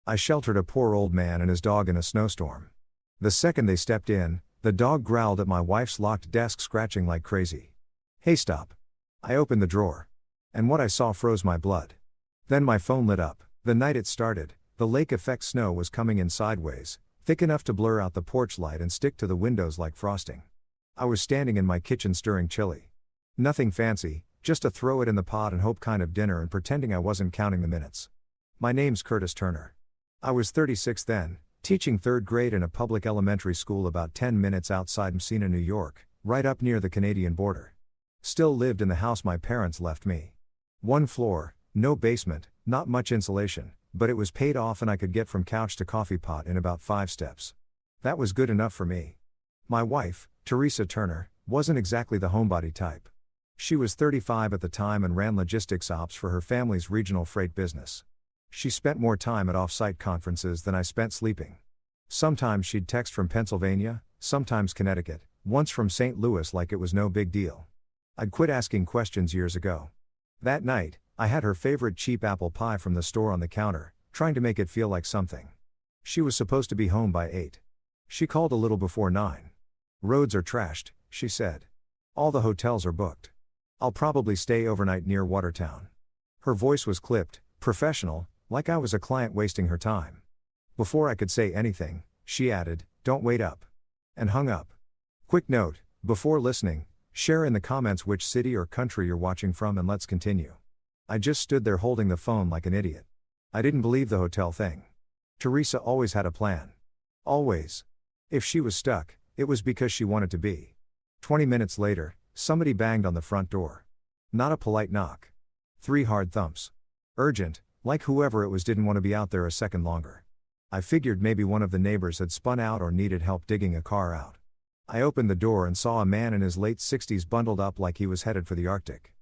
I sheltered a poor old man and his dog in a snowstorm. The second they stepped in, the dog growled at my wife's locked desk, scratching like crazy. Hey, stop. I opened the drawer. And what I saw froze my blood. Then my phone lit up. The night it started, the lake effect snow was coming in sideways, thick enough to blur out the porch light and stick to the windows like frosting. I was standing in my kitchen stirring chili. Nothing fancy, just a throw it in the pot and hope kind of dinner and pretending I wasn't counting the minutes. My name's Curtis Turner. I was 36 then, teaching third grade in a public elementary school about 10 minutes outside Messina, New York, right up near the Canadian border. Still lived in the house my parents left me. One floor, no basement, not much insulation, but it was paid off and I could get from couch to coffee pot in about 5 steps. That was good enough for me. My wife, Teresa Turner, wasn't exactly the homebody type. She was 35 at the time and ran logistics ops for her family's regional freight business. She spent more time at off-site conferences than I spent sleeping. Sometimes she'd text from Pennsylvania, sometimes Connecticut, once from St. Louis like it was no big deal. I'd quit asking questions years ago. That night, I had her favorite cheap apple pie from the store on the counter, trying to make it feel like something. She was supposed to be home by 8. She called a little before 9. Roads are trashed, she said. All the hotels are booked. I'll probably stay overnight near Watertown. Her voice was clipped, professional, like I was a client wasting her time. Before I could say anything, she added, "Don't wait up." And hung up. Quick note, before listening, share in the comments which city or country you're watching from and let's continue. I just stood there holding the phone like an idiot. I didn't believe the hotel thing. Teresa always had a plan. Always. If she was stuck, it was because she wanted to be. 20 minutes later, somebody banged on the front door. Not a polite knock. 3 hard thumps. Urgent, like whoever it was didn't want to be out there a second longer. I figured maybe one of the neighbors had spun out or needed help digging a car out. I opened the door and saw a man in his late 60s bundled up like he was headed for the Arctic.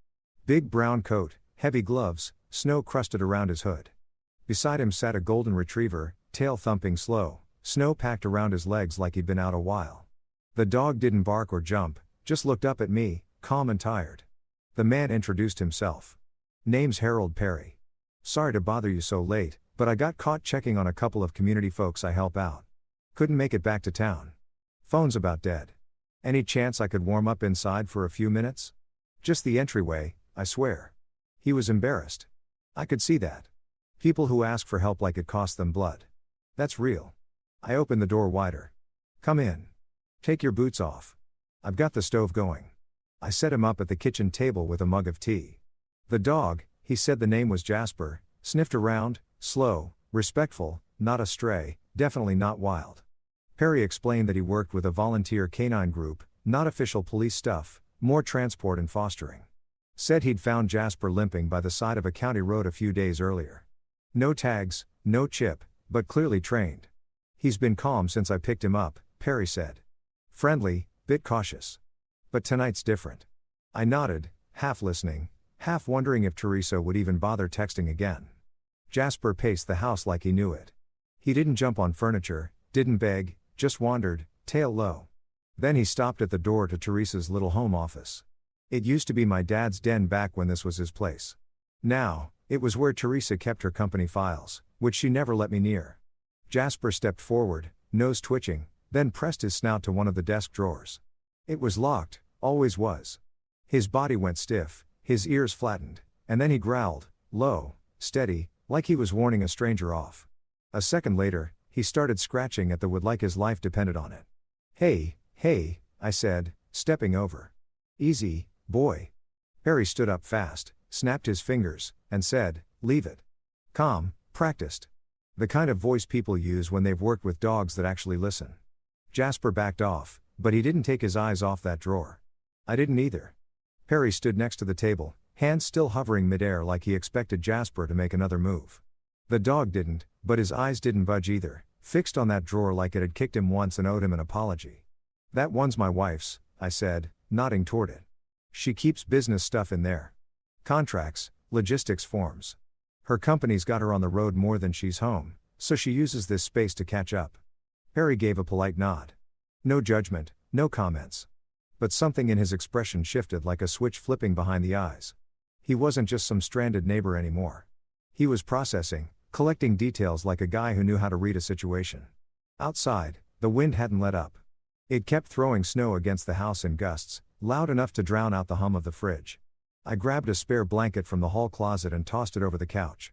Big brown coat, heavy gloves, snow crusted around his hood. Beside him sat a golden retriever, tail thumping slow, snow packed around his legs like he'd been out a while. The dog didn't bark or jump, just looked up at me, calm and tired. The man introduced himself. "Name's Harold Perry. Sorry to bother you so late, but I got caught checking on a couple of community folks I help out. Couldn't make it back to town. Phone's about dead. Any chance I could warm up inside for a few minutes? Just the entryway, I swear." He was embarrassed. I could see that. People who ask for help like it costs them blood. That's real. I opened the door wider. "Come in. Take your boots off. I've got the stove going." I set him up at the kitchen table with a mug of tea. The dog, he said the name was Jasper, sniffed around, slow, respectful, not a stray, definitely not wild. Perry explained that he worked with a volunteer canine group, not official police stuff, more transport and fostering. Said he'd found Jasper limping by the side of a county road a few days earlier. No tags, no chip, but clearly trained. "He's been calm since I picked him up," Perry said. "Friendly, bit cautious. But tonight's different." I nodded, half listening, half wondering if Teresa would even bother texting again. Jasper paced the house like he knew it. He didn't jump on furniture, didn't beg, just wandered, tail low. Then he stopped at the door to Teresa's little home office. It used to be my dad's den back when this was his place. Now, it was where Teresa kept her company files, which she never let me near. Jasper stepped forward, nose twitching, then pressed his snout to one of the desk drawers. It was locked, always was. His body went stiff, his ears flattened, and then he growled, low, steady, like he was warning a stranger off. A second later, he started scratching at the wood like his life depended on it. Hey, I said, stepping over. "Easy, boy." Perry stood up fast, snapped his fingers, and said, "Leave it." Calm, practiced. The kind of voice people use when they've worked with dogs that actually listen. Jasper backed off, but he didn't take his eyes off that drawer. I didn't either. Perry stood next to the table, hands still hovering midair like he expected Jasper to make another move. The dog didn't, but his eyes didn't budge either, fixed on that drawer like it had kicked him once and owed him an apology. "That one's my wife's," I said, nodding toward it. "She keeps business stuff in there. Contracts, logistics forms. Her company's got her on the road more than she's home, so she uses this space to catch up." Perry gave a polite nod. No judgment, no comments. But something in his expression shifted like a switch flipping behind the eyes. He wasn't just some stranded neighbor anymore. He was processing, collecting details like a guy who knew how to read a situation. Outside, the wind hadn't let up. It kept throwing snow against the house in gusts, loud enough to drown out the hum of the fridge. I grabbed a spare blanket from the hall closet and tossed it over the couch.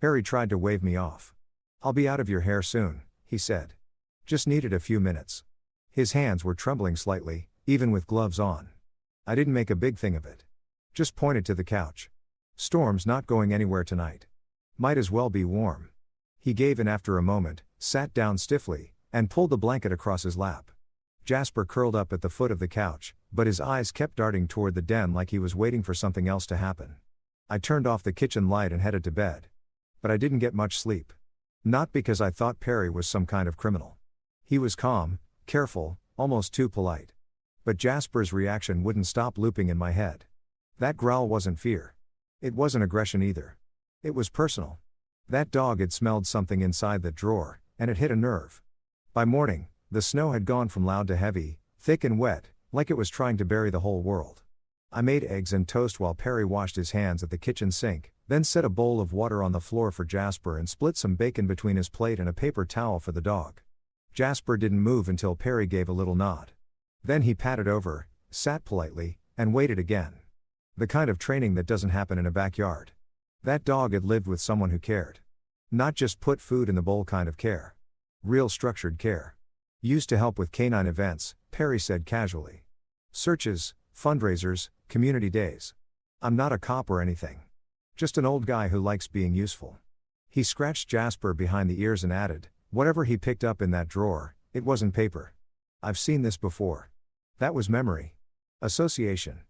Perry tried to wave me off. "I'll be out of your hair soon," he said. "Just needed a few minutes." His hands were trembling slightly, even with gloves on. I didn't make a big thing of it. Just pointed to the couch. "Storm's not going anywhere tonight. Might as well be warm." He gave in after a moment, sat down stiffly, and pulled the blanket across his lap. Jasper curled up at the foot of the couch, but his eyes kept darting toward the den like he was waiting for something else to happen. I turned off the kitchen light and headed to bed. But I didn't get much sleep. Not because I thought Perry was some kind of criminal. He was calm, careful, almost too polite. But Jasper's reaction wouldn't stop looping in my head. That growl wasn't fear. It wasn't aggression either. It was personal. That dog had smelled something inside that drawer, and it hit a nerve. By morning, the snow had gone from loud to heavy, thick and wet, like it was trying to bury the whole world. I made eggs and toast while Perry washed his hands at the kitchen sink, then set a bowl of water on the floor for Jasper and split some bacon between his plate and a paper towel for the dog. Jasper didn't move until Perry gave a little nod. Then he patted over, sat politely, and waited again. The kind of training that doesn't happen in a backyard. That dog had lived with someone who cared. Not just put food in the bowl kind of care. Real structured care. "Used to help with canine events," Perry said casually. "Searches, fundraisers, community days. I'm not a cop or anything. Just an old guy who likes being useful." He scratched Jasper behind the ears and added, "Whatever he picked up in that drawer, it wasn't paper. I've seen this before." That was memory. Association.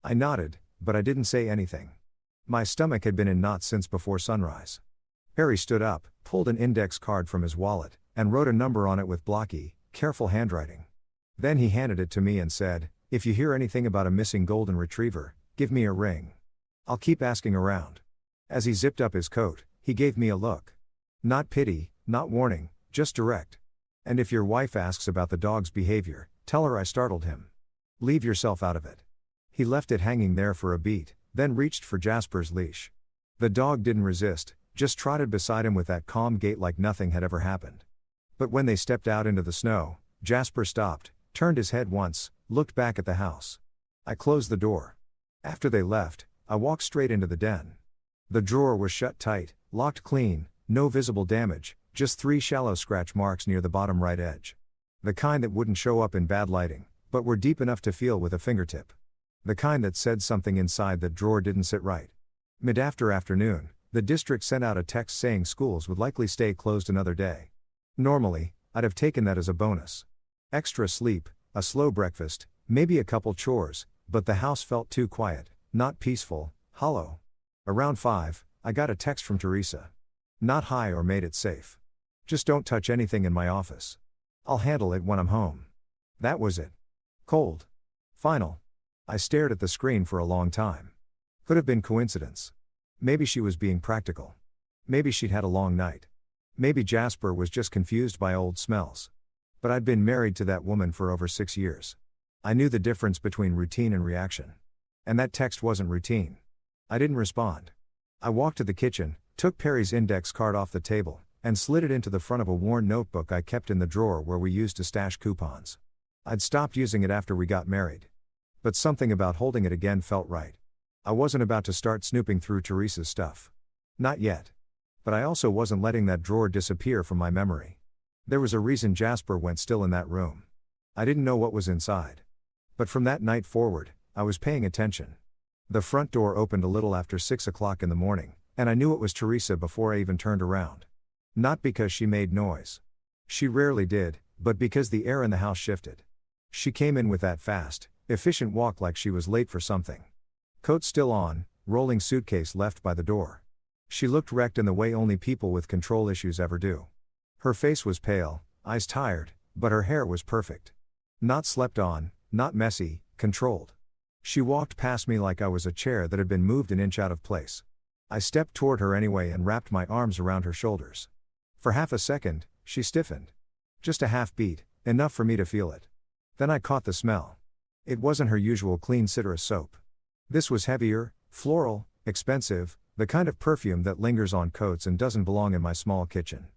I nodded, but I didn't say anything. My stomach had been in knots since before sunrise. Perry stood up, pulled an index card from his wallet, and wrote a number on it with blocky, careful handwriting. Then he handed it to me and said, "If you hear anything about a missing golden retriever, give me a ring. I'll keep asking around." As he zipped up his coat, he gave me a look. Not pity, not warning, just direct. "And if your wife asks about the dog's behavior, tell her I startled him. Leave yourself out of it." He left it hanging there for a beat, then reached for Jasper's leash. The dog didn't resist, just trotted beside him with that calm gait like nothing had ever happened. But when they stepped out into the snow, Jasper stopped, turned his head once, looked back at the house. I closed the door. After they left, I walked straight into the den. The drawer was shut tight, locked clean, no visible damage, just 3 shallow scratch marks near the bottom right edge. The kind that wouldn't show up in bad lighting, but were deep enough to feel with a fingertip. The kind that said something inside that drawer didn't sit right. Mid-afternoon, the district sent out a text saying schools would likely stay closed another day. Normally, I'd have taken that as a bonus. Extra sleep, a slow breakfast, maybe a couple chores, but the house felt too quiet, not peaceful, hollow. Around 5, I got a text from Teresa. Not hi or made it safe. Just don't touch anything in my office. I'll handle it when I'm home. That was it. Cold. Final. I stared at the screen for a long time. Could have been coincidence. Maybe she was being practical. Maybe she'd had a long night. Maybe Jasper was just confused by old smells. But I'd been married to that woman for over 6 years. I knew the difference between routine and reaction. And that text wasn't routine. I didn't respond. I walked to the kitchen, took Perry's index card off the table, and slid it into the front of a worn notebook I kept in the drawer where we used to stash coupons. I'd stopped using it after we got married. But something about holding it again felt right. I wasn't about to start snooping through Teresa's stuff. Not yet. But I also wasn't letting that drawer disappear from my memory. There was a reason Jasper went still in that room. I didn't know what was inside. But from that night forward, I was paying attention. The front door opened a little after 6 o'clock in the morning, and I knew it was Teresa before I even turned around. Not because she made noise. She rarely did, but because the air in the house shifted. She came in with that fast, efficient walk like she was late for something. Coat still on, rolling suitcase left by the door. She looked wrecked in the way only people with control issues ever do. Her face was pale, eyes tired, but her hair was perfect. Not slept on, not messy, controlled. She walked past me like I was a chair that had been moved an inch out of place. I stepped toward her anyway and wrapped my arms around her shoulders. For half a second, she stiffened. Just a half beat, enough for me to feel it. Then I caught the smell. It wasn't her usual clean citrus soap. This was heavier, floral, expensive, The kind of perfume that lingers on coats and doesn't belong in my small kitchen.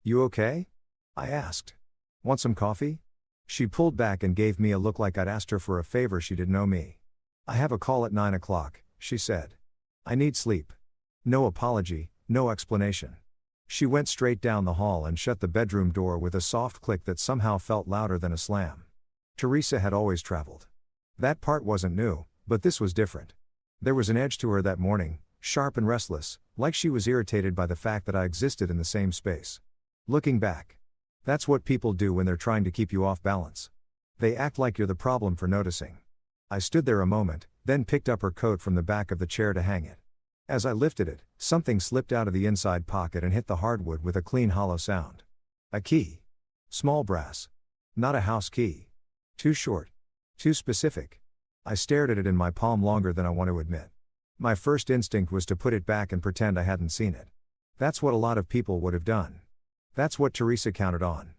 "You okay?" I asked. "Want some coffee?" She pulled back and gave me a look like I'd asked her for a favor she didn't owe me. "I have a call at 9 o'clock, she said. "I need sleep." No apology, no explanation. She went straight down the hall and shut the bedroom door with a soft click that somehow felt louder than a slam. Teresa had always traveled. That part wasn't new, but this was different. There was an edge to her that morning, sharp and restless, like she was irritated by the fact that I existed in the same space. Looking back, that's what people do when they're trying to keep you off balance. They act like you're the problem for noticing. I stood there a moment, then picked up her coat from the back of the chair to hang it. As I lifted it, something slipped out of the inside pocket and hit the hardwood with a clean hollow sound. A key. Small brass. Not a house key. Too short. Too specific. I stared at it in my palm longer than I want to admit. My first instinct was to put it back and pretend I hadn't seen it. That's what a lot of people would have done. That's what Teresa counted on.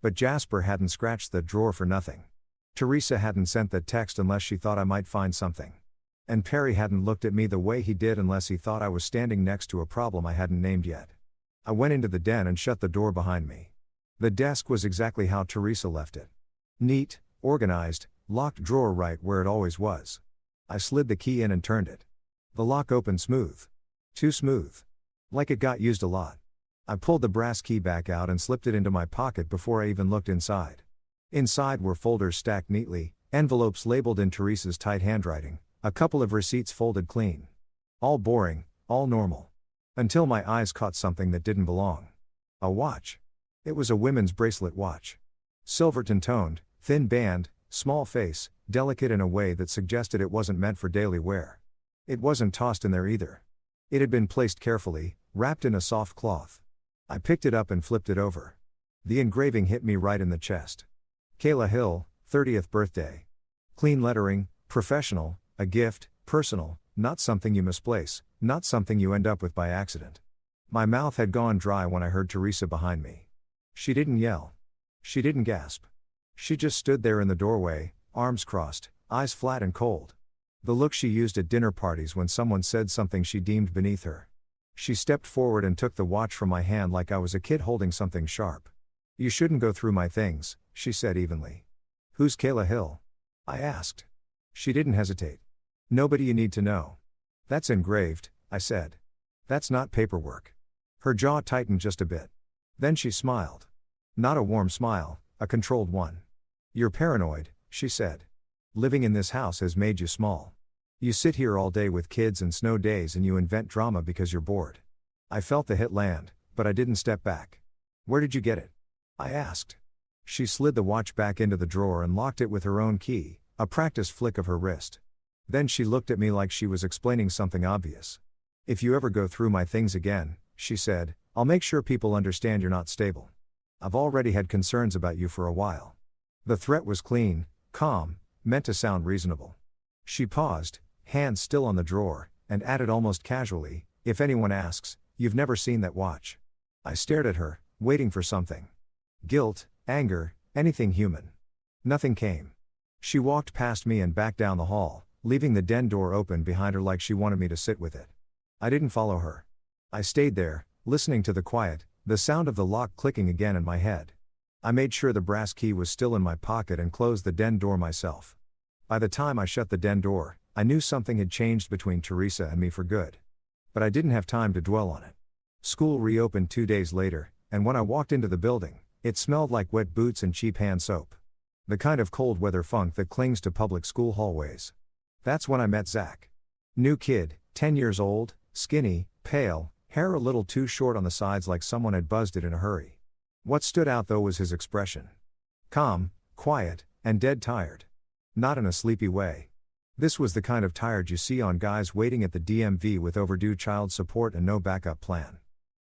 But Jasper hadn't scratched the drawer for nothing. Teresa hadn't sent that text unless she thought I might find something. And Perry hadn't looked at me the way he did unless he thought I was standing next to a problem I hadn't named yet. I went into the den and shut the door behind me. The desk was exactly how Teresa left it. Neat, organized, locked drawer right where it always was. I slid the key in and turned it. The lock opened smooth. Too smooth. Like it got used a lot. I pulled the brass key back out and slipped it into my pocket before I even looked inside. Inside were folders stacked neatly, envelopes labeled in Teresa's tight handwriting, a couple of receipts folded clean. All boring, all normal. Until my eyes caught something that didn't belong. A watch. It was a women's bracelet watch. Silverton toned, thin band, small face, delicate in a way that suggested it wasn't meant for daily wear. It wasn't tossed in there either. It had been placed carefully, wrapped in a soft cloth. I picked it up and flipped it over. The engraving hit me right in the chest. Kayla Hill, 30th birthday. Clean lettering, professional, a gift, personal, not something you misplace, not something you end up with by accident. My mouth had gone dry when I heard Teresa behind me. She didn't yell. She didn't gasp. She just stood there in the doorway, arms crossed, eyes flat and cold. The look she used at dinner parties when someone said something she deemed beneath her. She stepped forward and took the watch from my hand like I was a kid holding something sharp. "You shouldn't go through my things," she said evenly. "Who's Kayla Hill?" I asked. She didn't hesitate. "Nobody you need to know." "That's engraved," I said. "That's not paperwork." Her jaw tightened just a bit. Then she smiled. Not a warm smile, a controlled one. "You're paranoid," she said. "Living in this house has made you small. You sit here all day with kids and snow days and you invent drama because you're bored." I felt the hit land, but I didn't step back. "Where did you get it?" I asked. She slid the watch back into the drawer and locked it with her own key, a practiced flick of her wrist. Then she looked at me like she was explaining something obvious. "If you ever go through my things again," she said, "I'll make sure people understand you're not stable. I've already had concerns about you for a while." The threat was clean, calm, meant to sound reasonable. She paused, hands still on the drawer, and added almost casually, "If anyone asks, you've never seen that watch." I stared at her, waiting for something. Guilt, anger, anything human. Nothing came. She walked past me and back down the hall, leaving the den door open behind her like she wanted me to sit with it. I didn't follow her. I stayed there, listening to the quiet, the sound of the lock clicking again in my head. I made sure the brass key was still in my pocket and closed the den door myself. By the time I shut the den door, I knew something had changed between Teresa and me for good. But I didn't have time to dwell on it. School reopened 2 days later, and when I walked into the building, it smelled like wet boots and cheap hand soap. The kind of cold weather funk that clings to public school hallways. That's when I met Zach. New kid, 10 years old, skinny, pale, hair a little too short on the sides like someone had buzzed it in a hurry. What stood out though was his expression. Calm, quiet, and dead tired. Not in a sleepy way. This was the kind of tired you see on guys waiting at the DMV with overdue child support and no backup plan.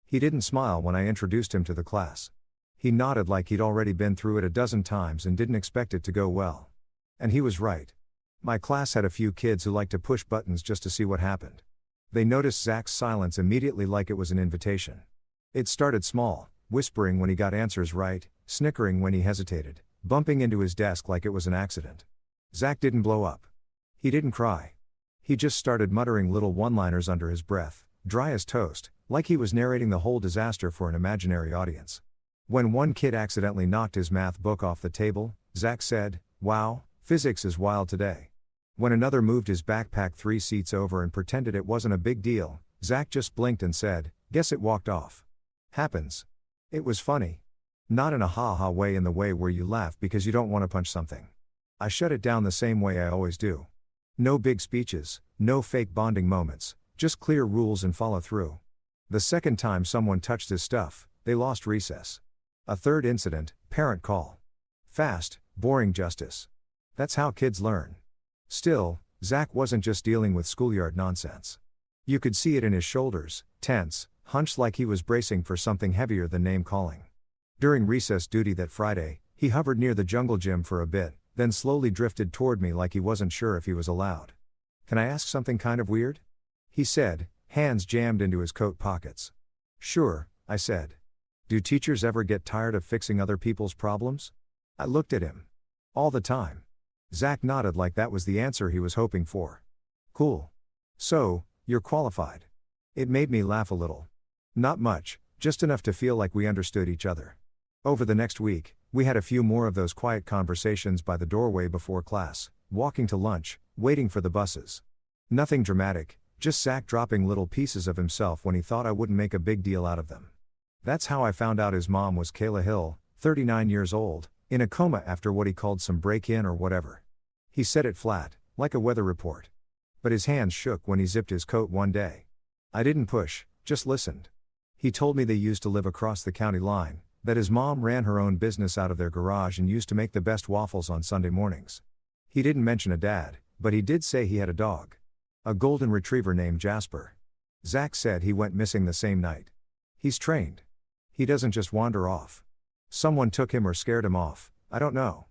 He didn't smile when I introduced him to the class. He nodded like he'd already been through it a dozen times and didn't expect it to go well. And he was right. My class had a few kids who liked to push buttons just to see what happened. They noticed Zach's silence immediately like it was an invitation. It started small, whispering when he got answers right, snickering when he hesitated, bumping into his desk like it was an accident. Zach didn't blow up. He didn't cry. He just started muttering little one-liners under his breath, dry as toast, like he was narrating the whole disaster for an imaginary audience. When one kid accidentally knocked his math book off the table, Zach said, "Wow, physics is wild today." When another moved his backpack 3 seats over and pretended it wasn't a big deal, Zach just blinked and said, "Guess it walked off." Happens. It was funny. Not in a ha-ha way, in the way where you laugh because you don't want to punch something. I shut it down the same way I always do. No big speeches, no fake bonding moments, just clear rules and follow through. The second time someone touched his stuff, they lost recess. A third incident, parent call. Fast, boring justice. That's how kids learn. Still, Zach wasn't just dealing with schoolyard nonsense. You could see it in his shoulders, tense, hunched like he was bracing for something heavier than name calling. During recess duty that Friday, he hovered near the jungle gym for a bit, then slowly drifted toward me like he wasn't sure if he was allowed. "Can I ask something kind of weird?" he said, hands jammed into his coat pockets. "Sure," I said. "Do teachers ever get tired of fixing other people's problems?" I looked at him. "All the time." Zach nodded like that was the answer he was hoping for. "Cool. So, you're qualified." It made me laugh a little. Not much, just enough to feel like we understood each other. Over the next week, we had a few more of those quiet conversations by the doorway before class, walking to lunch, waiting for the buses. Nothing dramatic, just Zach dropping little pieces of himself when he thought I wouldn't make a big deal out of them. That's how I found out his mom was Kayla Hill, 39 years old, in a coma after what he called some break-in or whatever. He said it flat, like a weather report. But his hands shook when he zipped his coat one day. I didn't push, just listened. He told me they used to live across the county line, that his mom ran her own business out of their garage and used to make the best waffles on Sunday mornings. He didn't mention a dad, but he did say he had a dog. A golden retriever named Jasper. Zach said he went missing the same night. He's trained. He doesn't just wander off. Someone took him or scared him off, I don't know.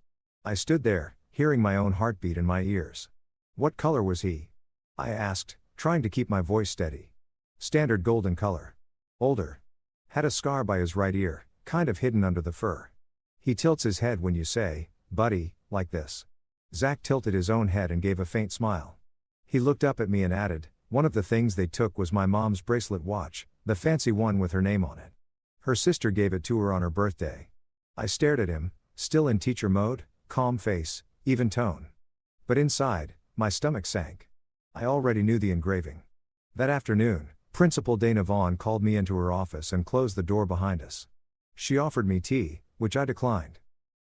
I stood there, hearing my own heartbeat in my ears. "What color was he?" I asked, trying to keep my voice steady. "Standard golden color. Older. Had a scar by his right ear, kind of hidden under the fur. He tilts his head when you say, 'Buddy,' like this." Zach tilted his own head and gave a faint smile. He looked up at me and added, "One of the things they took was my mom's bracelet watch, the fancy one with her name on it. Her sister gave it to her on her birthday." I stared at him, still in teacher mode, calm face, even tone. But inside, my stomach sank. I already knew the engraving. That afternoon, Principal Dana Vaughn called me into her office and closed the door behind us. She offered me tea, which I declined.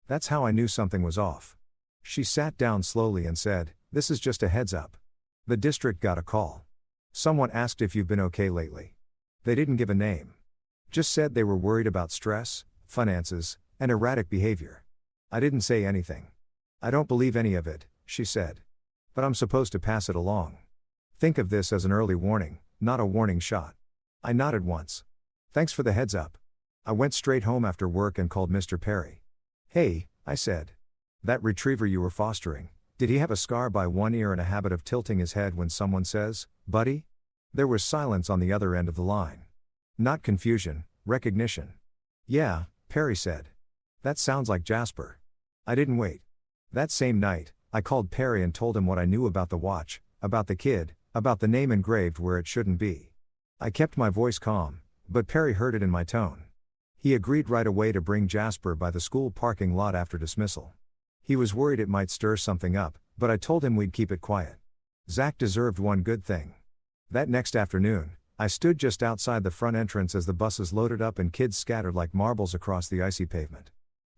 That's how I knew something was off. She sat down slowly and said, "This is just a heads up. The district got a call. Someone asked if you've been okay lately." They didn't give a name. Just said they were worried about stress, finances, and erratic behavior. I didn't say anything. "I don't believe any of it," she said. "But I'm supposed to pass it along. Think of this as an early warning, not a warning shot." I nodded once. "Thanks for the heads up." I went straight home after work and called Mr. Perry. "Hey," I said. "That retriever you were fostering, did he have a scar by one ear and a habit of tilting his head when someone says, 'Buddy'?" There was silence on the other end of the line. Not confusion, recognition. "Yeah," Perry said. "That sounds like Jasper." I didn't wait. That same night, I called Perry and told him what I knew about the watch, about the kid, about the name engraved where it shouldn't be. I kept my voice calm, but Perry heard it in my tone. He agreed right away to bring Jasper by the school parking lot after dismissal. He was worried it might stir something up, but I told him we'd keep it quiet. Zach deserved one good thing. That next afternoon, I stood just outside the front entrance as the buses loaded up and kids scattered like marbles across the icy pavement.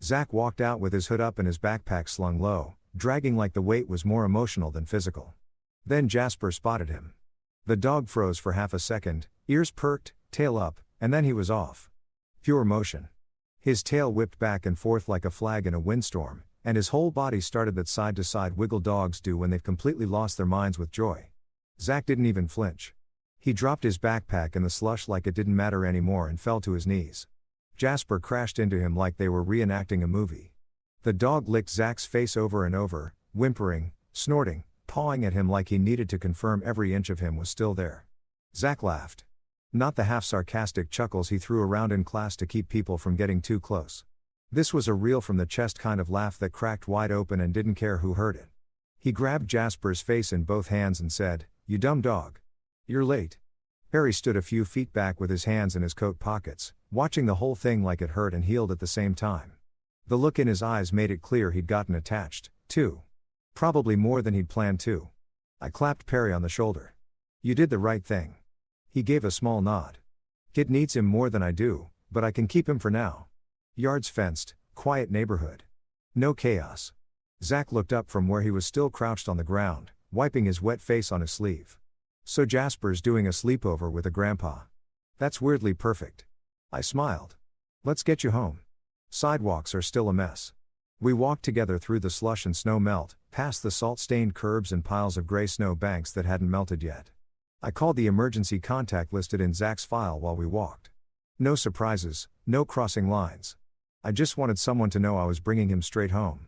Zach walked out with his hood up and his backpack slung low, dragging like the weight was more emotional than physical. Then Jasper spotted him. The dog froze for half a second, ears perked, tail up, and then he was off. Pure motion. His tail whipped back and forth like a flag in a windstorm, and his whole body started that side-to-side wiggle dogs do when they've completely lost their minds with joy. Zach didn't even flinch. He dropped his backpack in the slush like it didn't matter anymore and fell to his knees. Jasper crashed into him like they were reenacting a movie. The dog licked Zach's face over and over, whimpering, snorting, pawing at him like he needed to confirm every inch of him was still there. Zach laughed. Not the half-sarcastic chuckles he threw around in class to keep people from getting too close. This was a real from-the-chest kind of laugh that cracked wide open and didn't care who heard it. He grabbed Jasper's face in both hands and said, "You dumb dog. You're late." Harry stood a few feet back with his hands in his coat pockets, watching the whole thing like it hurt and healed at the same time. The look in his eyes made it clear he'd gotten attached, too. Probably more than he'd planned to. I clapped Perry on the shoulder. "You did the right thing." He gave a small nod. "Kid needs him more than I do, but I can keep him for now. Yards fenced, quiet neighborhood. No chaos." Zach looked up from where he was still crouched on the ground, wiping his wet face on his sleeve. "So Jasper's doing a sleepover with a grandpa. That's weirdly perfect." I smiled. "Let's get you home. Sidewalks are still a mess." We walked together through the slush and snow melt, past the salt-stained curbs and piles of gray snow banks that hadn't melted yet. I called the emergency contact listed in Zach's file while we walked. No surprises, no crossing lines. I just wanted someone to know I was bringing him straight home.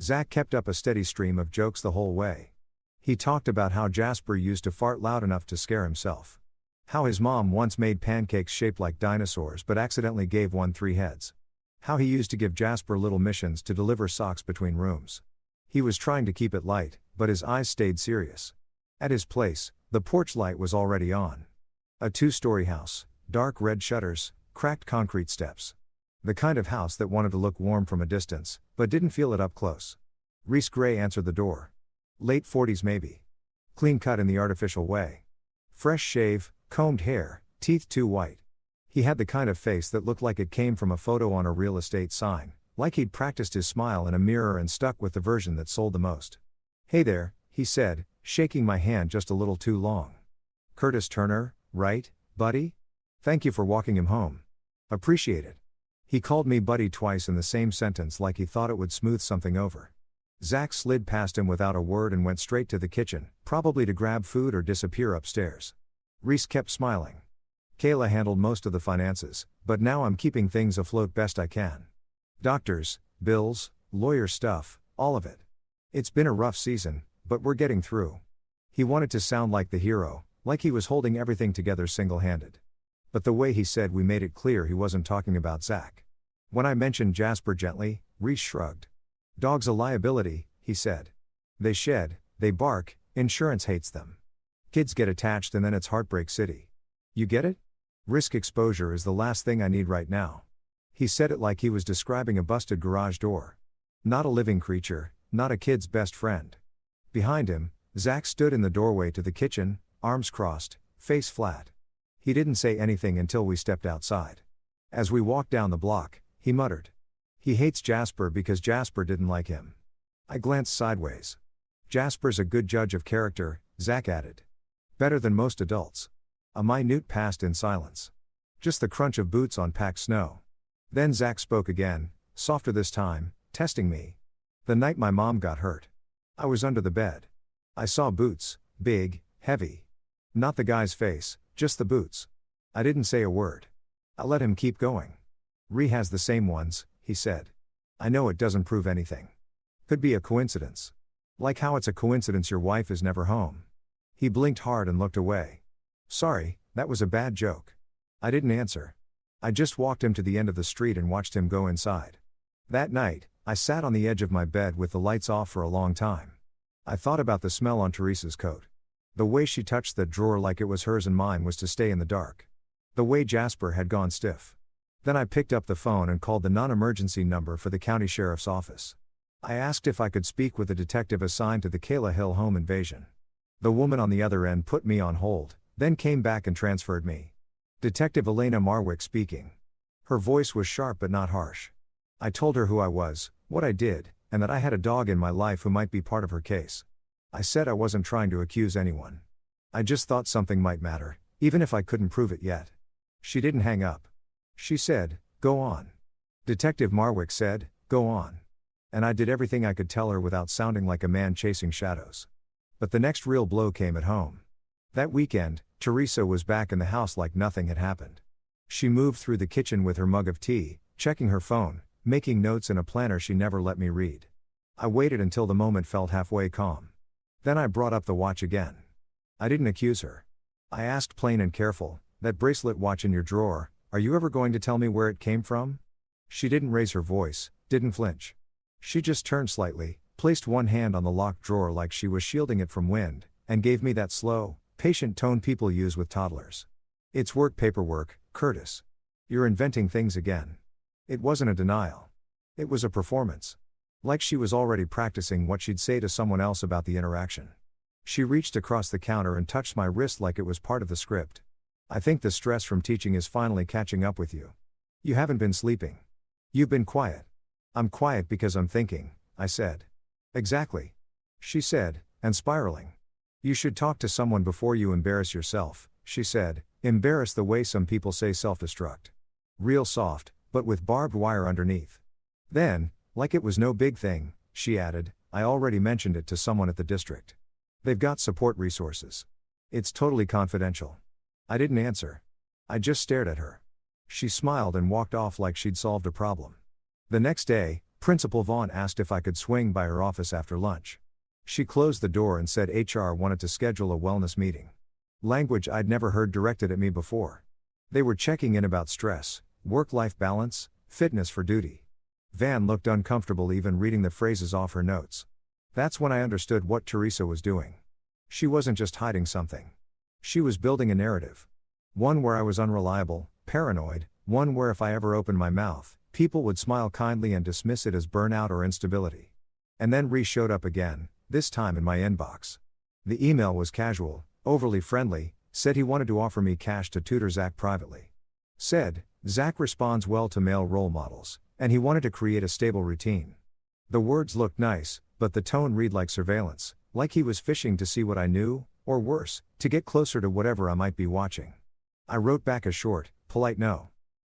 Zach kept up a steady stream of jokes the whole way. He talked about how Jasper used to fart loud enough to scare himself. How his mom once made pancakes shaped like dinosaurs but accidentally gave one 3 heads. How he used to give Jasper little missions to deliver socks between rooms. He was trying to keep it light, but his eyes stayed serious. At his place, the porch light was already on. A 2-story house, dark red shutters, cracked concrete steps. The kind of house that wanted to look warm from a distance, but didn't feel it up close. Reese Gray answered the door. Late 40s maybe. Clean cut in the artificial way. Fresh shave, combed hair, teeth too white. He had the kind of face that looked like it came from a photo on a real estate sign, like he'd practiced his smile in a mirror and stuck with the version that sold the most. "Hey there," he said, shaking my hand just a little too long. "Curtis Turner, right, buddy? Thank you for walking him home. Appreciate it." He called me buddy twice in the same sentence like he thought it would smooth something over. Zach slid past him without a word and went straight to the kitchen, probably to grab food or disappear upstairs. Reese kept smiling. "Kayla handled most of the finances, but now I'm keeping things afloat best I can. Doctors, bills, lawyer stuff, all of it. It's been a rough season, but we're getting through." He wanted to sound like the hero, like he was holding everything together single-handed. But the way he said we made it clear he wasn't talking about Zach. When I mentioned Jasper gently, Reese shrugged. "Dog's a liability," he said. "They shed, they bark, insurance hates them. Kids get attached and then it's Heartbreak City. You get it? Risk exposure is the last thing I need right now." He said it like he was describing a busted garage door. Not a living creature, not a kid's best friend. Behind him, Zach stood in the doorway to the kitchen, arms crossed, face flat. He didn't say anything until we stepped outside. As we walked down the block, he muttered. "He hates Jasper because Jasper didn't like him." I glanced sideways. "Jasper's a good judge of character," Zach added. "Better than most adults." A minute passed in silence. Just the crunch of boots on packed snow. Then Zach spoke again, softer this time, testing me. "The night my mom got hurt. I was under the bed. I saw boots, big, heavy. Not the guy's face, just the boots. I didn't say a word. I let him keep going. Ree has the same ones," he said. "I know it doesn't prove anything. Could be a coincidence. Like how it's a coincidence your wife is never home." He blinked hard and looked away. "Sorry, that was a bad joke." I didn't answer. I just walked him to the end of the street and watched him go inside. That night, I sat on the edge of my bed with the lights off for a long time. I thought about the smell on Teresa's coat. The way she touched that drawer like it was hers and mine was to stay in the dark. The way Jasper had gone stiff. Then I picked up the phone and called the non-emergency number for the county sheriff's office. I asked if I could speak with a detective assigned to the Kayla Hill home invasion. The woman on the other end put me on hold, then came back and transferred me. "Detective Elena Marwick speaking." Her voice was sharp but not harsh. I told her who I was, what I did, and that I had a dog in my life who might be part of her case. I said I wasn't trying to accuse anyone. I just thought something might matter, even if I couldn't prove it yet. She didn't hang up. She said, "Go on." Detective Marwick said, "Go on." And I did everything I could tell her without sounding like a man chasing shadows. But the next real blow came at home. That weekend, Teresa was back in the house like nothing had happened. She moved through the kitchen with her mug of tea, checking her phone, making notes in a planner she never let me read. I waited until the moment felt halfway calm. Then I brought up the watch again. I didn't accuse her. I asked plain and careful, "That bracelet watch in your drawer, are you ever going to tell me where it came from?" She didn't raise her voice, didn't flinch. She just turned slightly, placed one hand on the locked drawer like she was shielding it from wind, and gave me that slow, patient tone people use with toddlers. It's work paperwork, Curtis. You're inventing things again. It wasn't a denial. It was a performance. Like she was already practicing what she'd say to someone else about the interaction. She reached across the counter and touched my wrist like it was part of the script. I think the stress from teaching is finally catching up with you. You haven't been sleeping. You've been quiet. I'm quiet because I'm thinking, I said. Exactly. She said, and spiraling. You should talk to someone before you embarrass yourself, she said, embarrass the way some people say self-destruct. Real soft, but with barbed wire underneath. Then, like it was no big thing, she added, I already mentioned it to someone at the district. They've got support resources. It's totally confidential. I didn't answer. I just stared at her. She smiled and walked off like she'd solved a problem. The next day, Principal Vaughn asked if I could swing by her office after lunch. She closed the door and said HR wanted to schedule a wellness meeting. Language I'd never heard directed at me before. They were checking in about stress, work-life balance, fitness for duty. Van looked uncomfortable even reading the phrases off her notes. That's when I understood what Teresa was doing. She wasn't just hiding something. She was building a narrative. One where I was unreliable, paranoid, one where if I ever opened my mouth, people would smile kindly and dismiss it as burnout or instability. And then Ree showed up again, this time in my inbox. The email was casual, overly friendly, said he wanted to offer me cash to tutor Zach privately. Said, Zach responds well to male role models, and he wanted to create a stable routine. The words looked nice, but the tone read like surveillance, like he was fishing to see what I knew, or worse, to get closer to whatever I might be watching. I wrote back a short, polite no.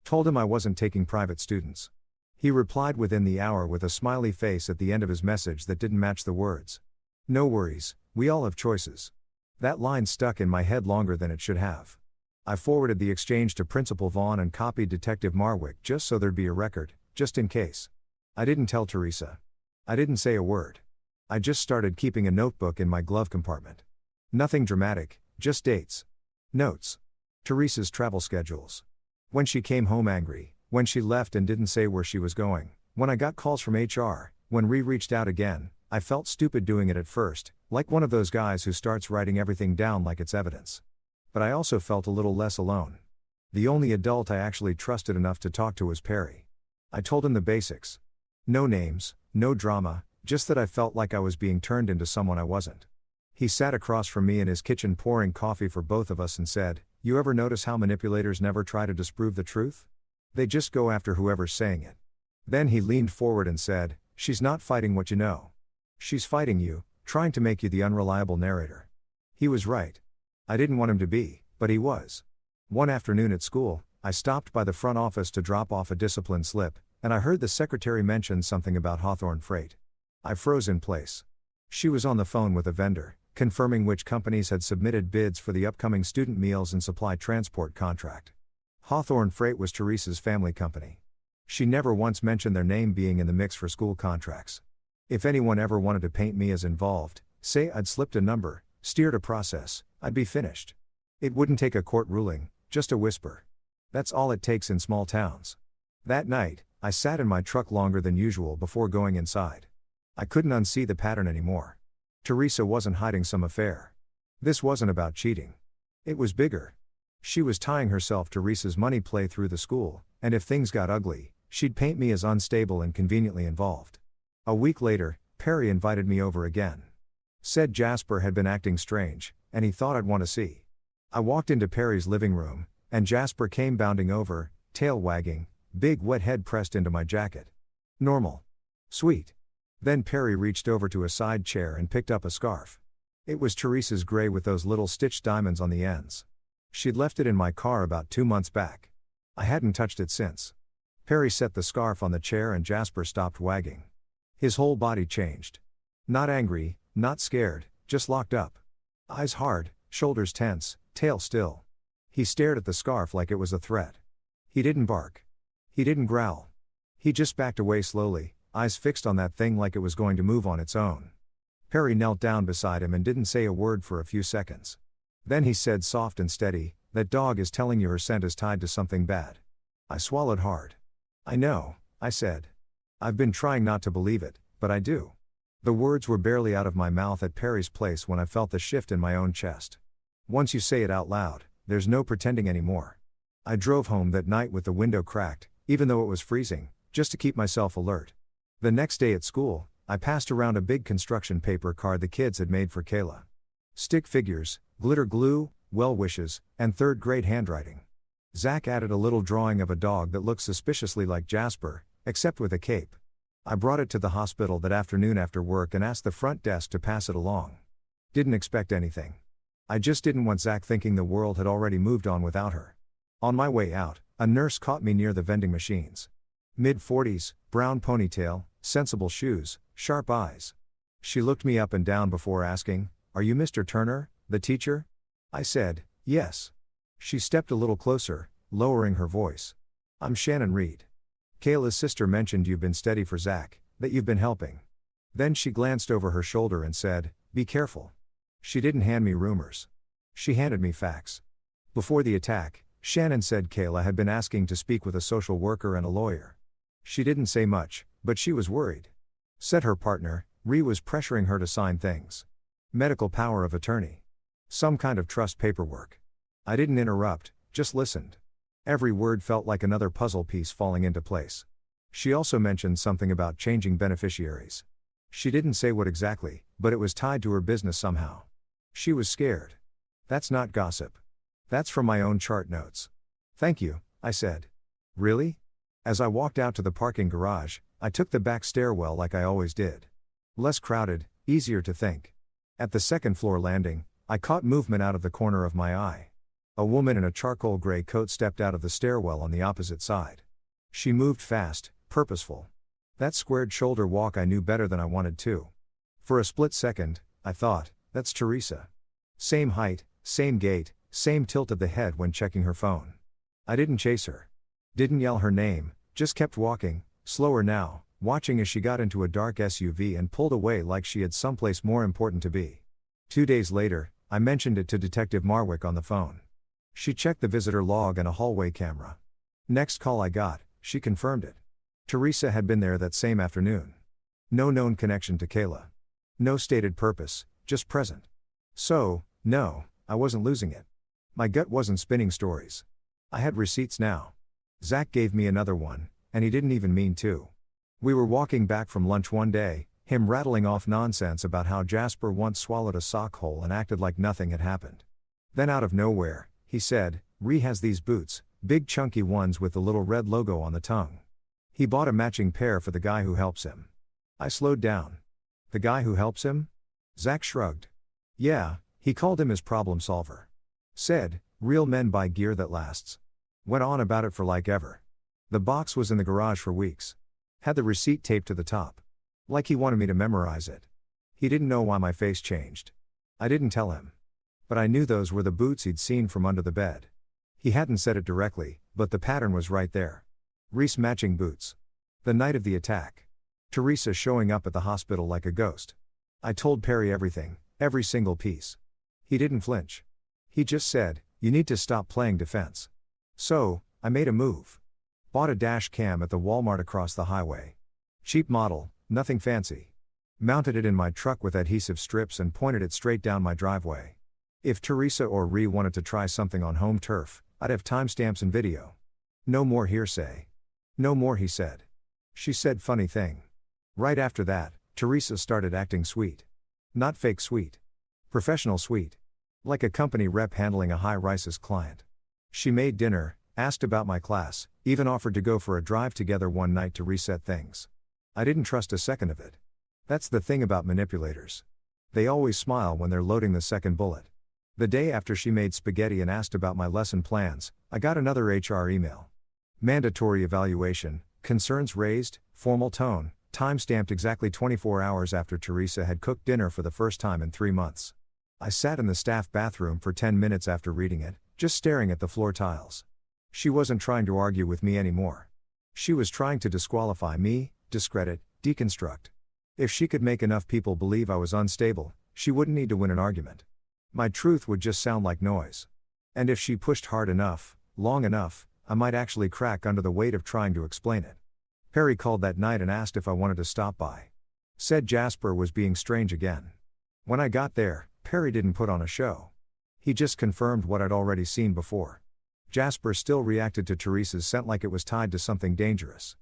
Told him I wasn't taking private students. He replied within the hour with a smiley face at the end of his message that didn't match the words. No worries, we all have choices. That line stuck in my head longer than it should have. I forwarded the exchange to Principal Vaughn and copied Detective Marwick just so there'd be a record, just in case. I didn't tell Teresa. I didn't say a word. I just started keeping a notebook in my glove compartment. Nothing dramatic, just dates. Notes. Teresa's travel schedules. When she came home angry, when she left and didn't say where she was going, when I got calls from HR, when Ree reached out again, I felt stupid doing it at first, like one of those guys who starts writing everything down like it's evidence. But I also felt a little less alone. The only adult I actually trusted enough to talk to was Perry. I told him the basics. No names, no drama, just that I felt like I was being turned into someone I wasn't. He sat across from me in his kitchen pouring coffee for both of us and said, You ever notice how manipulators never try to disprove the truth? They just go after whoever's saying it. Then he leaned forward and said, She's not fighting what you know. She's fighting you, trying to make you the unreliable narrator. He was right. I didn't want him to be, but he was. One afternoon at school, I stopped by the front office to drop off a discipline slip, and I heard the secretary mention something about Hawthorne Freight. I froze in place. She was on the phone with a vendor, confirming which companies had submitted bids for the upcoming student meals and supply transport contract. Hawthorne Freight was Teresa's family company. She never once mentioned their name being in the mix for school contracts. If anyone ever wanted to paint me as involved, say I'd slipped a number, steered a process, I'd be finished. It wouldn't take a court ruling, just a whisper. That's all it takes in small towns. That night, I sat in my truck longer than usual before going inside. I couldn't unsee the pattern anymore. Teresa wasn't hiding some affair. This wasn't about cheating. It was bigger. She was tying herself to Teresa's money play through the school, and if things got ugly, she'd paint me as unstable and conveniently involved. A week later, Perry invited me over again. Said Jasper had been acting strange, and he thought I'd want to see. I walked into Perry's living room, and Jasper came bounding over, tail wagging, big wet head pressed into my jacket. Normal. Sweet. Then Perry reached over to a side chair and picked up a scarf. It was Teresa's gray with those little stitched diamonds on the ends. She'd left it in my car about 2 months back. I hadn't touched it since. Perry set the scarf on the chair and Jasper stopped wagging. His whole body changed. Not angry, not scared, just locked up. Eyes hard, shoulders tense, tail still. He stared at the scarf like it was a threat. He didn't bark. He didn't growl. He just backed away slowly, eyes fixed on that thing like it was going to move on its own. Perry knelt down beside him and didn't say a word for a few seconds. Then he said soft and steady, That dog is telling you her scent is tied to something bad. I swallowed hard. I know, I said. I've been trying not to believe it, but I do. The words were barely out of my mouth at Perry's place when I felt the shift in my own chest. Once you say it out loud, there's no pretending anymore. I drove home that night with the window cracked, even though it was freezing, just to keep myself alert. The next day at school, I passed around a big construction paper card the kids had made for Kayla. Stick figures, glitter glue, well wishes, and third-grade handwriting. Zach added a little drawing of a dog that looked suspiciously like Jasper, except with a cape. I brought it to the hospital that afternoon after work and asked the front desk to pass it along. Didn't expect anything. I just didn't want Zach thinking the world had already moved on without her. On my way out, a nurse caught me near the vending machines. Mid-40s, brown ponytail, sensible shoes, sharp eyes. She looked me up and down before asking, "Are you Mr. Turner, the teacher?" I said, "Yes." She stepped a little closer, lowering her voice. "I'm Shannon Reed. Kayla's sister mentioned you've been steady for Zach, that you've been helping." Then she glanced over her shoulder and said, "Be careful." She didn't hand me rumors. She handed me facts. Before the attack, Shannon said Kayla had been asking to speak with a social worker and a lawyer. She didn't say much, but she was worried. Said her partner, Ree, was pressuring her to sign things. Medical power of attorney. Some kind of trust paperwork. I didn't interrupt, just listened. Every word felt like another puzzle piece falling into place. She also mentioned something about changing beneficiaries. She didn't say what exactly, but it was tied to her business somehow. She was scared. That's not gossip. That's from my own chart notes. "Thank you," I said. "Really?" As I walked out to the parking garage, I took the back stairwell like I always did. Less crowded, easier to think. At the second floor landing, I caught movement out of the corner of my eye. A woman in a charcoal gray coat stepped out of the stairwell on the opposite side. She moved fast, purposeful. That squared shoulder walk I knew better than I wanted to. For a split second, I thought, that's Teresa. Same height, same gait, same tilt of the head when checking her phone. I didn't chase her. Didn't yell her name, just kept walking, slower now, watching as she got into a dark SUV and pulled away like she had someplace more important to be. 2 days later, I mentioned it to Detective Marwick on the phone. She checked the visitor log and a hallway camera. Next call I got, she confirmed it. Teresa had been there that same afternoon. No known connection to Kayla. No stated purpose, just present. So, no, I wasn't losing it. My gut wasn't spinning stories. I had receipts now. Zach gave me another one, and he didn't even mean to. We were walking back from lunch one day, him rattling off nonsense about how Jasper once swallowed a sock hole and acted like nothing had happened. Then out of nowhere, he said, "Ree has these boots, big chunky ones with the little red logo on the tongue. He bought a matching pair for the guy who helps him." I slowed down. "The guy who helps him?" Zach shrugged. "Yeah, he called him his problem solver. Said, real men buy gear that lasts." Went on about it for like ever. The box was in the garage for weeks. Had the receipt taped to the top. Like he wanted me to memorize it. He didn't know why my face changed. I didn't tell him. But I knew those were the boots he'd seen from under the bed. He hadn't said it directly, but the pattern was right there. Reese matching boots. The night of the attack. Teresa showing up at the hospital like a ghost. I told Perry everything, every single piece. He didn't flinch. He just said, "You need to stop playing defense." So, I made a move. Bought a dash cam at the Walmart across the highway. Cheap model, nothing fancy. Mounted it in my truck with adhesive strips and pointed it straight down my driveway. If Teresa or Ree wanted to try something on home turf, I'd have timestamps and video. No more hearsay. "No more," he said. She said funny thing. Right after that, Teresa started acting sweet. Not fake sweet. Professional sweet. Like a company rep handling a high-rises client. She made dinner, asked about my class, even offered to go for a drive together one night to reset things. I didn't trust a second of it. That's the thing about manipulators. They always smile when they're loading the second bullet. The day after she made spaghetti and asked about my lesson plans, I got another HR email. Mandatory evaluation, concerns raised, formal tone, time-stamped exactly 24 hours after Teresa had cooked dinner for the first time in 3 months. I sat in the staff bathroom for 10 minutes after reading it, just staring at the floor tiles. She wasn't trying to argue with me anymore. She was trying to disqualify me, discredit, deconstruct. If she could make enough people believe I was unstable, she wouldn't need to win an argument. My truth would just sound like noise. And if she pushed hard enough, long enough, I might actually crack under the weight of trying to explain it. Perry called that night and asked if I wanted to stop by. Said Jasper was being strange again. When I got there, Perry didn't put on a show. He just confirmed what I'd already seen before. Jasper still reacted to Teresa's scent like it was tied to something dangerous.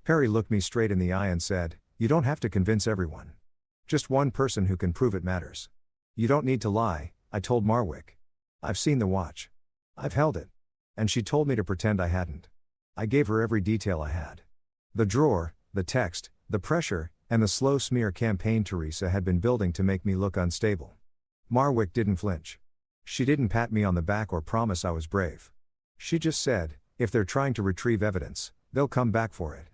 Perry looked me straight in the eye and said, "You don't have to convince everyone. Just one person who can prove it matters." "You don't need to lie," I told Marwick. "I've seen the watch. I've held it." And she told me to pretend I hadn't. I gave her every detail I had. The drawer, the text, the pressure, and the slow smear campaign Teresa had been building to make me look unstable. Marwick didn't flinch. She didn't pat me on the back or promise I was brave. She just said, "If they're trying to retrieve evidence, they'll come back for it."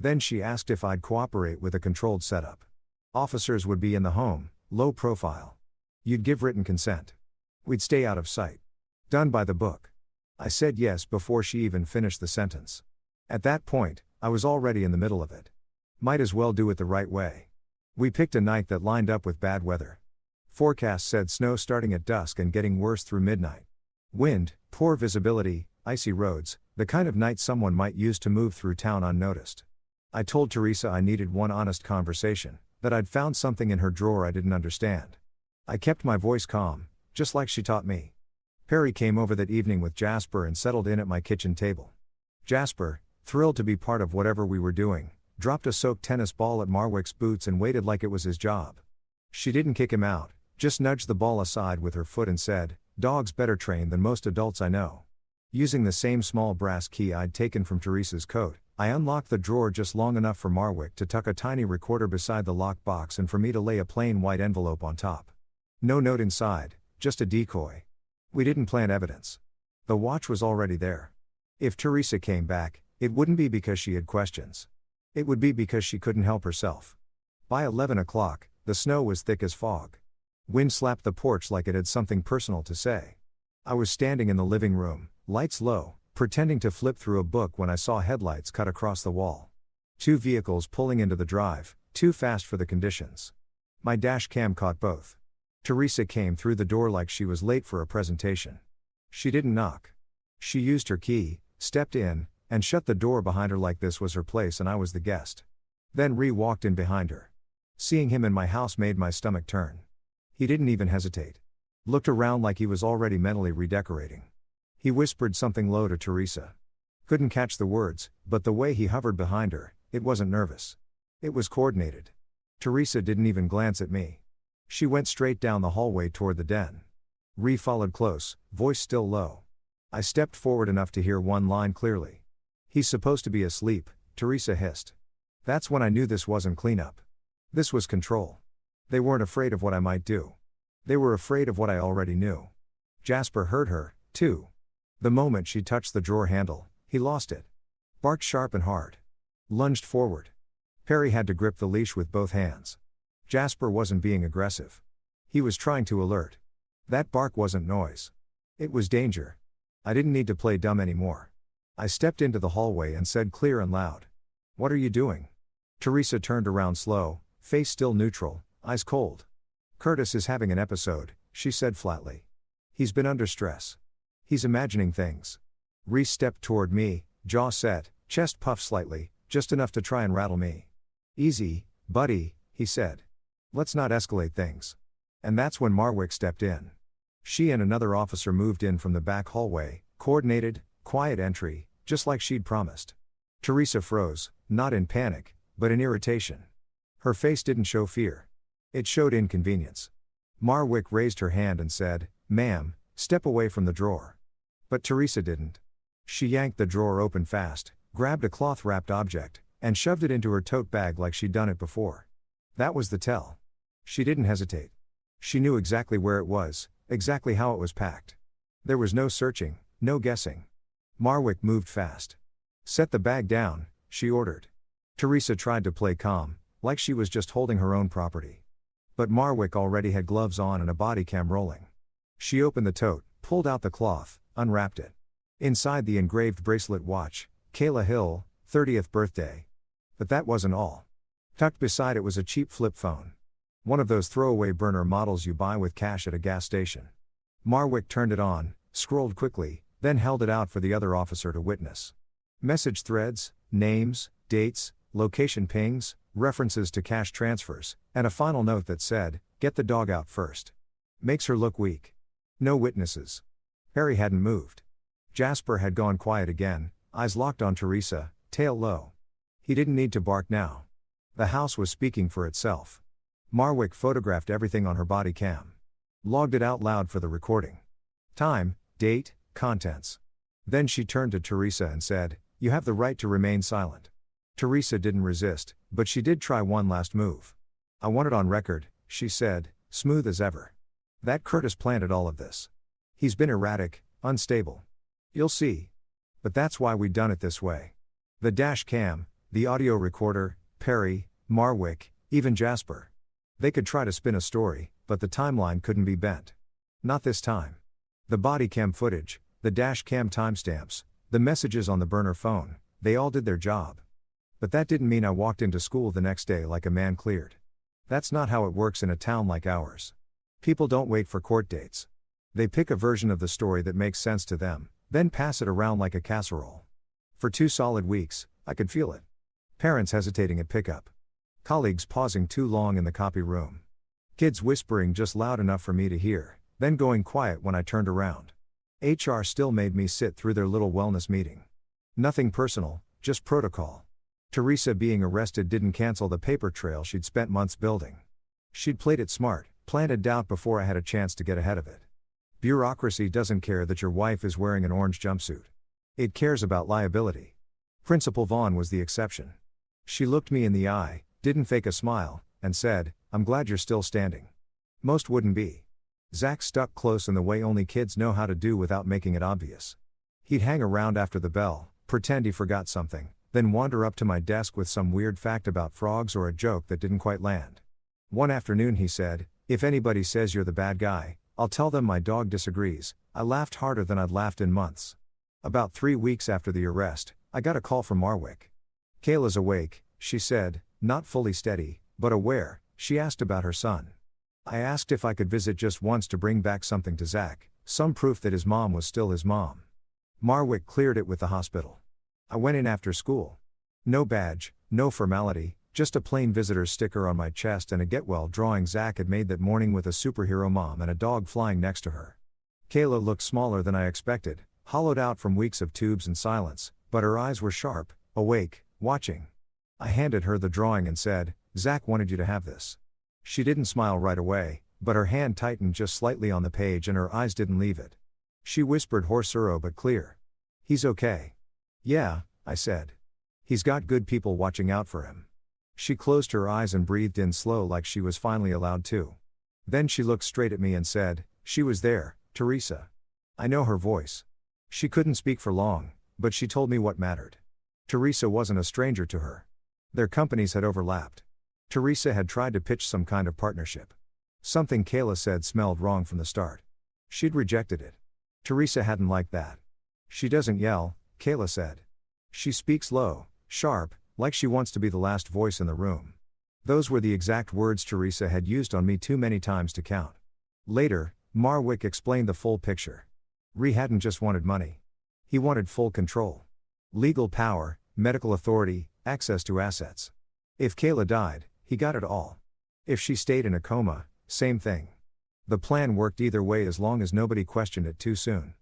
Then she asked if I'd cooperate with a controlled setup. Officers would be in the home, low profile. You'd give written consent. We'd stay out of sight. Done by the book. I said yes before she even finished the sentence. At that point, I was already in the middle of it. Might as well do it the right way. We picked a night that lined up with bad weather. Forecast said snow starting at dusk and getting worse through midnight. Wind, poor visibility, icy roads, the kind of night someone might use to move through town unnoticed. I told Teresa I needed one honest conversation, that I'd found something in her drawer I didn't understand. I kept my voice calm, just like she taught me. Perry came over that evening with Jasper and settled in at my kitchen table. Jasper, thrilled to be part of whatever we were doing, dropped a soaked tennis ball at Marwick's boots and waited like it was his job. She didn't kick him out, just nudged the ball aside with her foot and said, "Dog's better trained than most adults I know." Using the same small brass key I'd taken from Teresa's coat, I unlocked the drawer just long enough for Marwick to tuck a tiny recorder beside the locked box and for me to lay a plain white envelope on top. No note inside, just a decoy. We didn't plant evidence. The watch was already there. If Teresa came back, it wouldn't be because she had questions. It would be because she couldn't help herself. By 11 o'clock, the snow was thick as fog. Wind slapped the porch like it had something personal to say. I was standing in the living room, lights low, pretending to flip through a book when I saw headlights cut across the wall. 2 vehicles pulling into the drive, too fast for the conditions. My dash cam caught both. Teresa came through the door like she was late for a presentation. She didn't knock. She used her key, stepped in, and shut the door behind her like this was her place and I was the guest. Then walked in behind her. Seeing him in my house made my stomach turn. He didn't even hesitate. Looked around like he was already mentally redecorating. He whispered something low to Teresa. Couldn't catch the words, but the way he hovered behind her, it wasn't nervous. It was coordinated. Teresa didn't even glance at me. She went straight down the hallway toward the den. Followed close, voice still low. I stepped forward enough to hear one line clearly. "He's supposed to be asleep," Teresa hissed. That's when I knew this wasn't cleanup. This was control. They weren't afraid of what I might do. They were afraid of what I already knew. Jasper heard her, too. The moment she touched the drawer handle, he lost it. Barked sharp and hard. Lunged forward. Perry had to grip the leash with both hands. Jasper wasn't being aggressive. He was trying to alert. That bark wasn't noise. It was danger. I didn't need to play dumb anymore. I stepped into the hallway and said clear and loud, "What are you doing?" Teresa turned around slow, face still neutral, eyes cold. "Curtis is having an episode," she said flatly. "He's been under stress. He's imagining things." Reese stepped toward me, jaw set, chest puffed slightly, just enough to try and rattle me. "Easy, buddy," he said. "Let's not escalate things." And that's when Marwick stepped in. She and another officer moved in from the back hallway, coordinated, quiet entry, just like she'd promised. Teresa froze, not in panic, but in irritation. Her face didn't show fear. It showed inconvenience. Marwick raised her hand and said, "Ma'am, step away from the drawer." But Teresa didn't. She yanked the drawer open fast, grabbed a cloth-wrapped object, and shoved it into her tote bag like she'd done it before. That was the tell. She didn't hesitate. She knew exactly where it was, exactly how it was packed. There was no searching, no guessing. Marwick moved fast. "Set the bag down," she ordered. Teresa tried to play calm, like she was just holding her own property. But Marwick already had gloves on and a body cam rolling. She opened the tote, pulled out the cloth, unwrapped it. Inside the engraved bracelet watch, Kayla Hill, 30th birthday. But that wasn't all. Tucked beside it was a cheap flip phone. One of those throwaway burner models you buy with cash at a gas station. Marwick turned it on, scrolled quickly, then held it out for the other officer to witness. Message threads, names, dates, location pings, references to cash transfers, and a final note that said, "Get the dog out first." Makes her look weak. No witnesses. Perry hadn't moved. Jasper had gone quiet again, eyes locked on Teresa, tail low. He didn't need to bark now. The house was speaking for itself. Marwick photographed everything on her body cam. Logged it out loud for the recording. Time, date, contents. Then she turned to Teresa and said, "You have the right to remain silent." Teresa didn't resist, but she did try one last move. "I want it on record," she said, smooth as ever. "That Curtis planted all of this. He's been erratic, unstable. You'll see. But that's why we done it this way." The dash cam, the audio recorder, Perry, Marwick, even Jasper. They could try to spin a story, but the timeline couldn't be bent. Not this time. The body cam footage, the dash cam timestamps, the messages on the burner phone, they all did their job. But that didn't mean I walked into school the next day like a man cleared. That's not how it works in a town like ours. People don't wait for court dates. They pick a version of the story that makes sense to them, then pass it around like a casserole. For 2 solid weeks, I could feel it. Parents hesitating at pickup. Colleagues pausing too long in the copy room. Kids whispering just loud enough for me to hear, then going quiet when I turned around. HR still made me sit through their little wellness meeting. Nothing personal, just protocol. Teresa being arrested didn't cancel the paper trail she'd spent months building. She'd played it smart, planted doubt before I had a chance to get ahead of it. Bureaucracy doesn't care that your wife is wearing an orange jumpsuit. It cares about liability. Principal Vaughn was the exception. She looked me in the eye, didn't fake a smile, and said, "I'm glad you're still standing." Most wouldn't be. Zach stuck close in the way only kids know how to do without making it obvious. He'd hang around after the bell, pretend he forgot something, then wander up to my desk with some weird fact about frogs or a joke that didn't quite land. One afternoon he said, "If anybody says you're the bad guy, I'll tell them my dog disagrees." I laughed harder than I'd laughed in months. About 3 weeks after the arrest, I got a call from Marwick. "Kayla's awake," she said, not fully steady, but aware. She asked about her son. I asked if I could visit just once to bring back something to Zach, some proof that his mom was still his mom. Marwick cleared it with the hospital. I went in after school. No badge, no formality, just a plain visitor's sticker on my chest and a get well drawing Zach had made that morning with a superhero mom and a dog flying next to her. Kayla looked smaller than I expected, hollowed out from weeks of tubes and silence, but her eyes were sharp, awake, watching. I handed her the drawing and said, "Zach wanted you to have this." She didn't smile right away, but her hand tightened just slightly on the page and her eyes didn't leave it. She whispered hoarse but clear. "He's okay." "Yeah," I said. "He's got good people watching out for him." She closed her eyes and breathed in slow like she was finally allowed to. Then she looked straight at me and said, "She was there, Teresa." I know her voice. She couldn't speak for long, but she told me what mattered. Teresa wasn't a stranger to her. Their companies had overlapped. Teresa had tried to pitch some kind of partnership. Something Kayla said smelled wrong from the start. She'd rejected it. Teresa hadn't liked that. "She doesn't yell," Kayla said. "She speaks low, sharp, like she wants to be the last voice in the room." Those were the exact words Teresa had used on me too many times to count. Later, Marwick explained the full picture. Ree hadn't just wanted money. He wanted full control. Legal power, medical authority, access to assets. If Kayla died, he got it all. If she stayed in a coma, same thing. The plan worked either way as long as nobody questioned it too soon.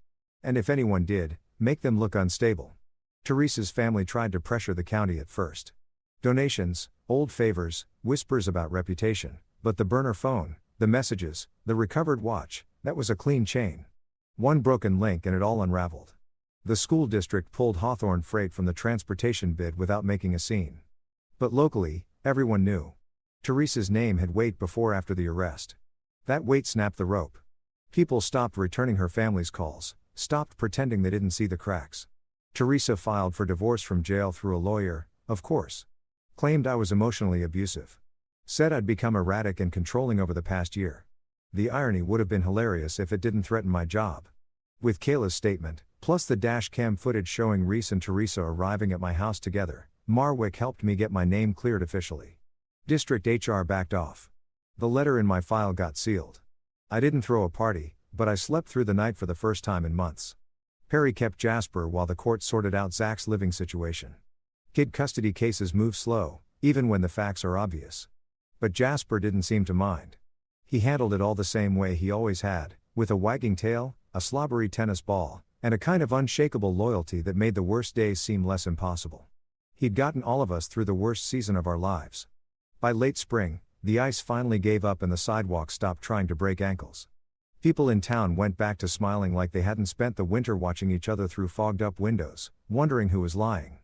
And if anyone did, make them look unstable. Teresa's family tried to pressure the county at first. Donations, old favors, whispers about reputation, but the burner phone, the messages, the recovered watch, that was a clean chain. One broken link and it all unraveled. The school district pulled Hawthorne freight from the transportation bid without making a scene. But locally, everyone knew. Teresa's name had weighed before after the arrest. That weight snapped the rope. People stopped returning her family's calls, stopped pretending they didn't see the cracks. Teresa filed for divorce from jail through a lawyer, of course. Claimed I was emotionally abusive. Said I'd become erratic and controlling over the past year. The irony would have been hilarious if it didn't threaten my job. With Kayla's statement, plus the dash cam footage showing Reese and Teresa arriving at my house together, Marwick helped me get my name cleared officially. District HR backed off. The letter in my file got sealed. I didn't throw a party, but I slept through the night for the first time in months. Perry kept Jasper while the court sorted out Zach's living situation. Kid custody cases move slow, even when the facts are obvious. But Jasper didn't seem to mind. He handled it all the same way he always had, with a wagging tail, a slobbery tennis ball, and a kind of unshakable loyalty that made the worst days seem less impossible. He'd gotten all of us through the worst season of our lives. By late spring, the ice finally gave up and the sidewalk stopped trying to break ankles. People in town went back to smiling like they hadn't spent the winter watching each other through fogged-up windows, wondering who was lying.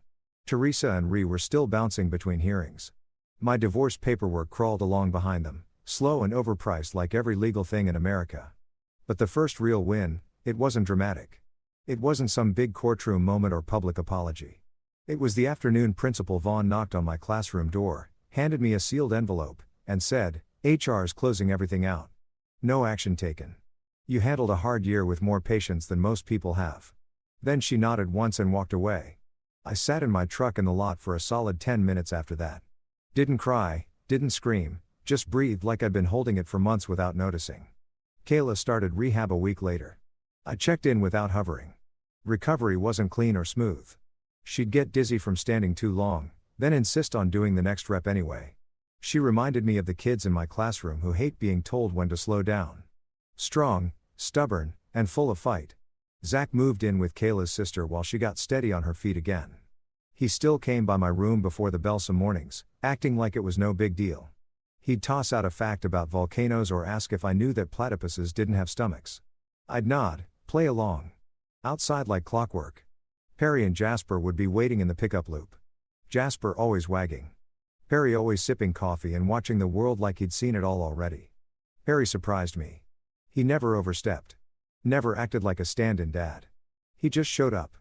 Teresa and Ree were still bouncing between hearings. My divorce paperwork crawled along behind them, slow and overpriced like every legal thing in America. But the first real win, it wasn't dramatic. It wasn't some big courtroom moment or public apology. It was the afternoon Principal Vaughn knocked on my classroom door, handed me a sealed envelope, and said, "HR's closing everything out. No action taken. You handled a hard year with more patience than most people have." Then she nodded once and walked away. I sat in my truck in the lot for a solid 10 minutes after that. Didn't cry, didn't scream, just breathed like I'd been holding it for months without noticing. Kayla started rehab a week later. I checked in without hovering. Recovery wasn't clean or smooth. She'd get dizzy from standing too long, then insist on doing the next rep anyway. She reminded me of the kids in my classroom who hate being told when to slow down. Strong, stubborn, and full of fight. Zach moved in with Kayla's sister while she got steady on her feet again. He still came by my room before the bell some mornings, acting like it was no big deal. He'd toss out a fact about volcanoes or ask if I knew that platypuses didn't have stomachs. I'd nod, play along. Outside like clockwork. Perry and Jasper would be waiting in the pickup loop. Jasper always wagging. Perry always sipping coffee and watching the world like he'd seen it all already. Perry surprised me. He never overstepped. Never acted like a stand-in dad. He just showed up.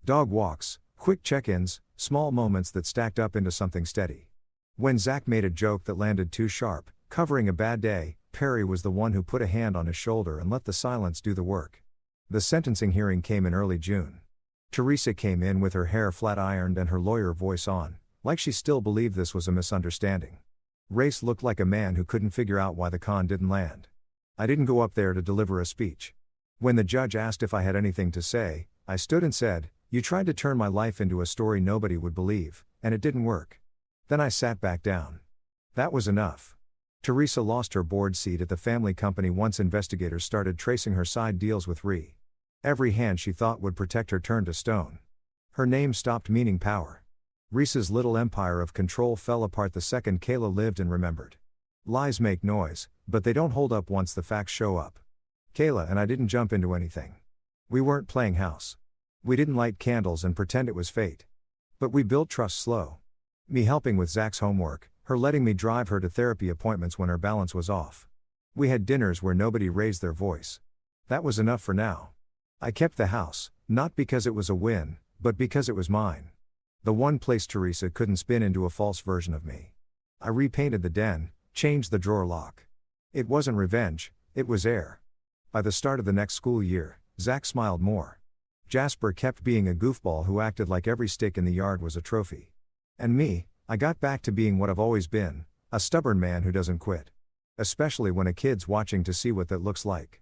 Dog walks, quick check-ins, small moments that stacked up into something steady. When Zach made a joke that landed too sharp, covering a bad day, Perry was the one who put a hand on his shoulder and let the silence do the work. The sentencing hearing came in early June. Teresa came in with her hair flat-ironed and her lawyer voice on, like she still believed this was a misunderstanding. Race looked like a man who couldn't figure out why the con didn't land. I didn't go up there to deliver a speech. When the judge asked if I had anything to say, I stood and said, "You tried to turn my life into a story nobody would believe, and it didn't work." Then I sat back down. That was enough. Teresa lost her board seat at the family company once investigators started tracing her side deals with Ree. Every hand she thought would protect her turned to stone. Her name stopped meaning power. Reese's little empire of control fell apart the second Kayla lived and remembered. Lies make noise, but they don't hold up once the facts show up. Kayla and I didn't jump into anything. We weren't playing house. We didn't light candles and pretend it was fate. But we built trust slow. Me helping with Zach's homework, her letting me drive her to therapy appointments when her balance was off. We had dinners where nobody raised their voice. That was enough for now. I kept the house, not because it was a win, but because it was mine. The one place Teresa couldn't spin into a false version of me. I repainted the den, changed the drawer lock. It wasn't revenge, it was air. By the start of the next school year, Zach smiled more. Jasper kept being a goofball who acted like every stick in the yard was a trophy. And me, I got back to being what I've always been, a stubborn man who doesn't quit. Especially when a kid's watching to see what that looks like.